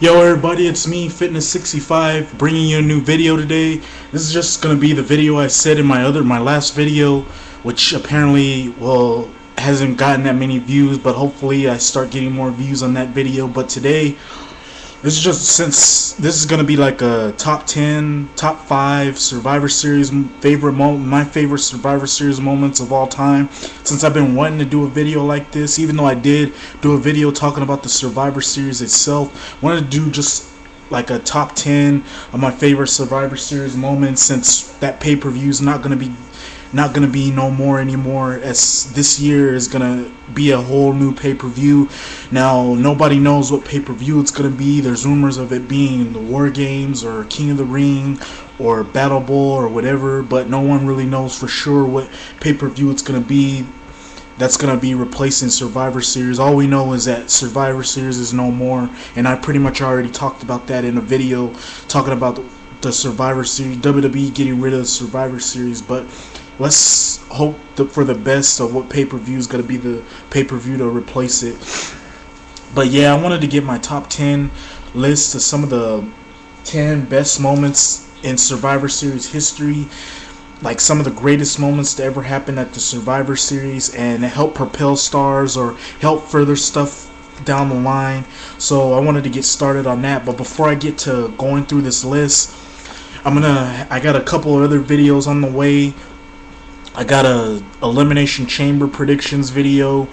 Yo everybody, it's me, Fitness65, bringing you a new video today. This is just gonna be the video I said in my last video, which apparently, well, hasn't gotten that many views, but hopefully I start getting more views on that video. But today, this is just, since this is gonna be like a top 10, top 5 Survivor Series my favorite Survivor Series moments of all time. Since I've been wanting to do a video like this, even though I did do a video talking about the Survivor Series itself, I wanted to do just like a top 10 of my favorite Survivor Series moments, since that pay-per-view is not gonna be no more anymore, as this year is gonna be a whole new pay-per-view. Now nobody knows what pay-per-view it's gonna be. There's rumors of it being the War Games or King of the Ring or Battle Bowl or whatever, but no one really knows for sure what pay-per-view it's gonna be that's gonna be replacing Survivor Series. All we know is that Survivor Series is no more, and I pretty much already talked about that in a video talking about the Survivor Series, WWE getting rid of the Survivor Series. But let's hope for the best of what pay-per-view is going to be the pay-per-view to replace it. But yeah, I wanted to get my top 10 list of some of the 10 best moments in Survivor Series history, like some of the greatest moments to ever happen at the Survivor Series, and help propel stars or help further stuff down the line. So I wanted to get started on that. But before I get to going through this list, I got a couple of other videos on the way. I got a Elimination Chamber predictions video.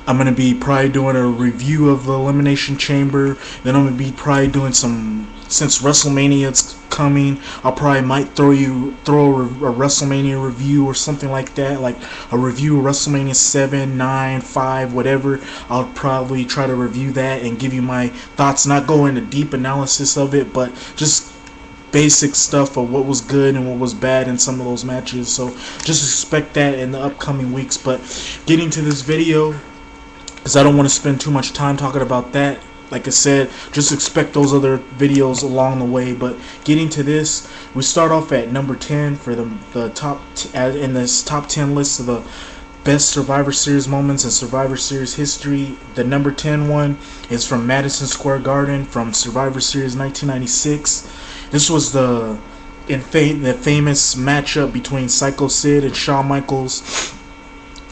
I'm going to be probably doing a review of the Elimination Chamber. Then I'm going to be probably doing some, since WrestleMania's coming, I probably might throw a WrestleMania review or something like that, like a review of WrestleMania 7, 9, 5, whatever. I'll probably try to review that and give you my thoughts, not go into deep analysis of it, but just basic stuff of what was good and what was bad in some of those matches. So just expect that in the upcoming weeks. But getting to this video, because I don't want to spend too much time talking about that, like I said, just expect those other videos along the way. But getting to this, we start off at number 10 for the top in this top 10 list of the best Survivor Series moments in Survivor Series history. The number 10 one is from Madison Square Garden from Survivor Series 1996. This was the famous matchup between Psycho Sid and Shawn Michaels.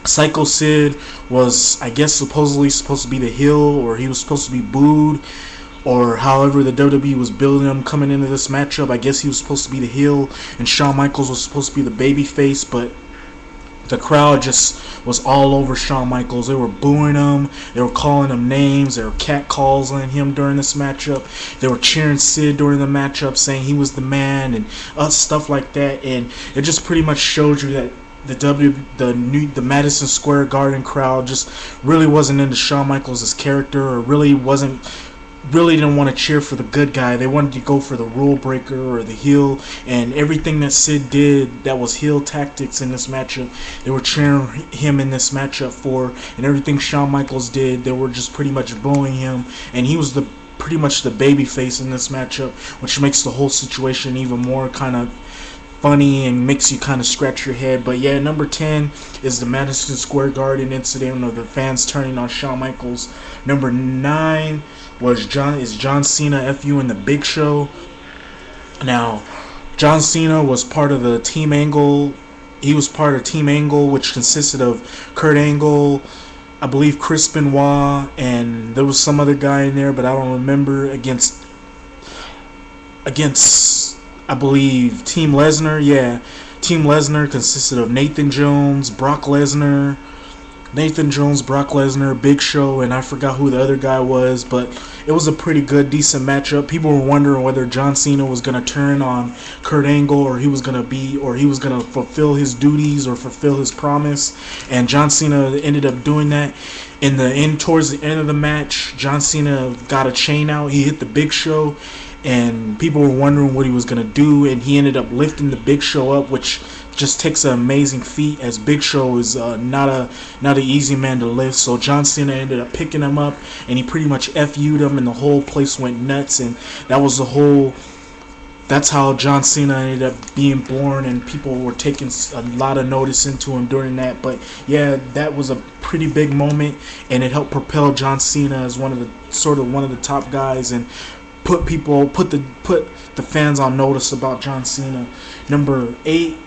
Psycho Sid was, I guess, supposedly supposed to be the heel, or he was supposed to be booed, or however the WWE was building him coming into this matchup. I guess he was supposed to be the heel, and Shawn Michaels was supposed to be the baby face, but the crowd just was all over Shawn Michaels. They were booing him. They were calling him names. They were catcalling him during this matchup. They were cheering Sid during the matchup, saying he was the man and stuff like that. And it just pretty much showed you that the Madison Square Garden crowd just really wasn't into Shawn Michaels' character, or really didn't want to cheer for the good guy. They wanted to go for the rule breaker or the heel, and everything that Sid did that was heel tactics in this matchup, they were cheering him in this matchup for. And everything Shawn Michaels did, they were just pretty much booing him, and he was pretty much the baby face in this matchup, which makes the whole situation even more kind of funny and makes you kind of scratch your head. But yeah, number 10 is the Madison Square Garden incident of the fans turning on Shawn Michaels. Number 9 was John Cena FU in the Big Show. Now, John Cena was part of the Team Angle. He was part of Team Angle, which consisted of Kurt Angle, I believe Chris Benoit, and there was some other guy in there, but I don't remember, against I believe Team Lesnar. Yeah, Team Lesnar consisted of Nathan Jones, Brock Lesnar, Big Show, and I forgot who the other guy was, but it was a pretty good, decent matchup. People were wondering whether John Cena was going to turn on Kurt Angle, or he was going to fulfill his duties or fulfill his promise, and John Cena ended up doing that. Towards the end of the match, John Cena got a chain out. He hit the Big Show, and people were wondering what he was going to do, and he ended up lifting the Big Show up, which just takes an amazing feat, as Big Show is not an easy man to lift. So John Cena ended up picking him up, and he pretty much FU'd him, and the whole place went nuts. And that's how John Cena ended up being born, and people were taking a lot of notice into him during that. But yeah, that was a pretty big moment, and it helped propel John Cena as one of the top guys. And put the fans on notice about John Cena. Number 8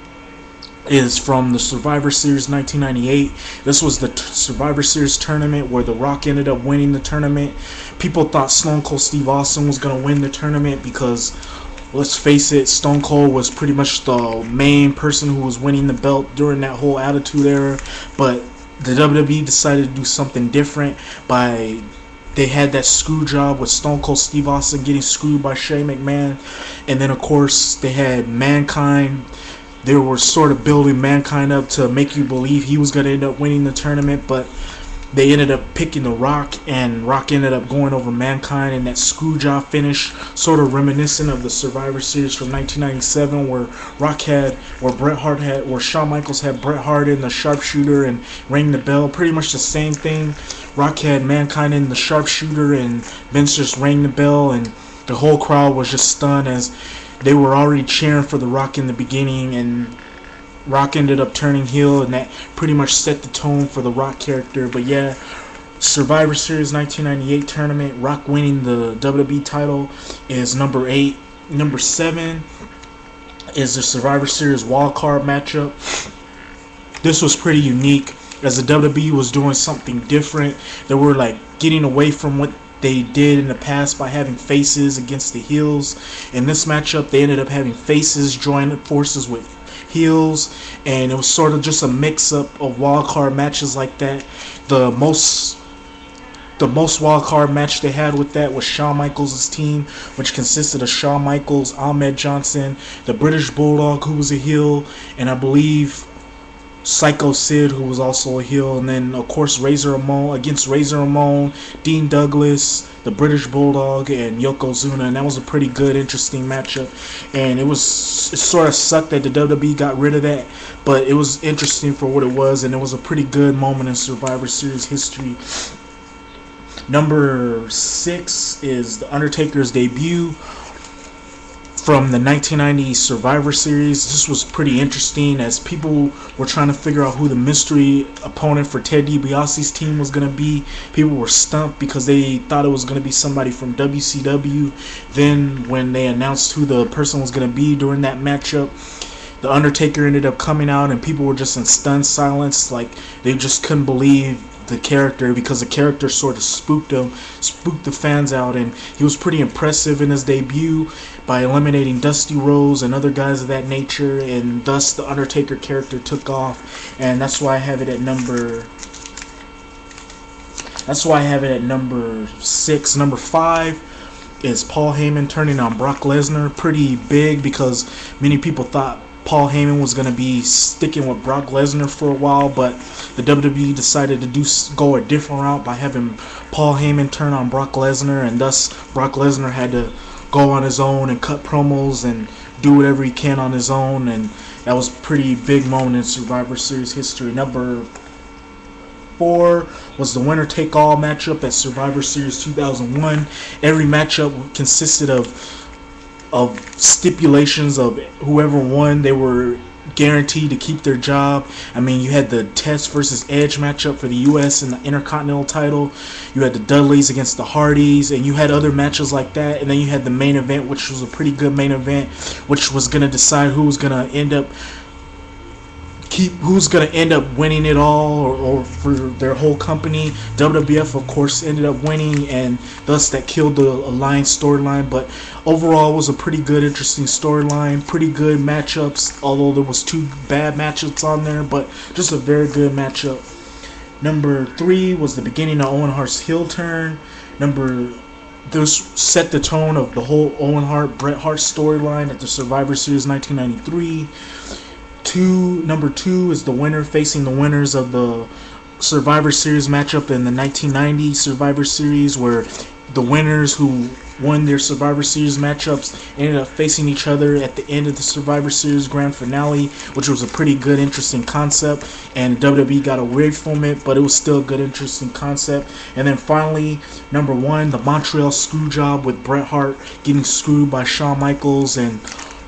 is from the Survivor Series 1998. This was the Survivor Series tournament where The Rock ended up winning the tournament. People thought Stone Cold Steve Austin was going to win the tournament because, let's face it, Stone Cold was pretty much the main person who was winning the belt during that whole Attitude Era. But the WWE decided to do something different by... They had that screw job with Stone Cold Steve Austin getting screwed by Shane McMahon. And then, of course, they had Mankind. They were sort of building Mankind up to make you believe he was going to end up winning the tournament, but they ended up picking The Rock, and Rock ended up going over Mankind in that screwjob finish, sort of reminiscent of the Survivor Series from 1997, where Shawn Michaels had Bret Hart in the sharpshooter and rang the bell. Pretty much the same thing. Rock had Mankind in the sharpshooter, and Vince just rang the bell, and the whole crowd was just stunned as they were already cheering for The Rock in the beginning, and Rock ended up turning heel, and that pretty much set the tone for the Rock character. But yeah, Survivor Series 1998 tournament, Rock winning the WWE title is number 8. Number 7 is the Survivor Series wildcard matchup. This was pretty unique as the WWE was doing something different. They were like getting away from what they did in the past by having faces against the heels. In this matchup, they ended up having faces join forces with heels, and it was sort of just a mix-up of wildcard matches like that. The most wildcard match they had with that was Shawn Michaels' team, which consisted of Shawn Michaels, Ahmed Johnson, the British Bulldog, who was a heel, and I believe Psycho Sid, who was also a heel, and then of course Razor Ramon, Dean Douglas, the British Bulldog, and Yokozuna, and that was a pretty good, interesting matchup. And it sort of sucked that the WWE got rid of that, but it was interesting for what it was, and it was a pretty good moment in Survivor Series history. Number 6 is The Undertaker's debut from the 1990 Survivor Series. This was pretty interesting as people were trying to figure out who the mystery opponent for Ted DiBiase's team was going to be. People were stumped because they thought it was going to be somebody from WCW. Then when they announced who the person was going to be during that matchup, The Undertaker ended up coming out, and people were just in stunned silence. Like, they just couldn't believe the character, because the character sort of spooked the fans out, and he was pretty impressive in his debut by eliminating Dusty Rhodes and other guys of that nature, and thus the Undertaker character took off, and that's why I have it at number 6. Number 5 is Paul Heyman turning on Brock Lesnar. Pretty big because many people thought Paul Heyman was going to be sticking with Brock Lesnar for a while, but the WWE decided to go a different route by having Paul Heyman turn on Brock Lesnar, and thus Brock Lesnar had to go on his own and cut promos and do whatever he can on his own, and that was a pretty big moment in Survivor Series history. Number 4 was the winner-take-all matchup at Survivor Series 2001. Every matchup consisted of stipulations of whoever won, they were guaranteed to keep their job. I mean, you had the Test versus Edge matchup for the US and the Intercontinental title. You had the Dudleys against the Hardys, and you had other matches like that. And then you had the main event, which was a pretty good main event, which was going to decide who was going to end up winning it all, or for their whole company. WWF, of course, ended up winning, and thus that killed the Alliance storyline. But overall, it was a pretty good, interesting storyline. Pretty good matchups, although there was 2 bad matchups on there, but just a very good matchup. Number 3 was the beginning of Owen Hart's heel turn. This set the tone of the whole Owen Hart, Bret Hart storyline at the Survivor Series 1993. Number 2 is the winner facing the winners of the Survivor Series matchup in the 1990 Survivor Series, where the winners who won their Survivor Series matchups ended up facing each other at the end of the Survivor Series grand finale, which was a pretty good, interesting concept, and WWE got away from it, but it was still a good, interesting concept. And then finally, number 1, the Montreal Screwjob with Bret Hart getting screwed by Shawn Michaels and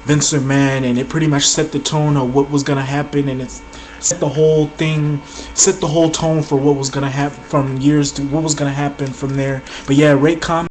Vince McMahon, and it pretty much set the tone of what was going to happen, and it set the whole tone for what was going to happen from years to what was going to happen from there. But yeah, rate, comment.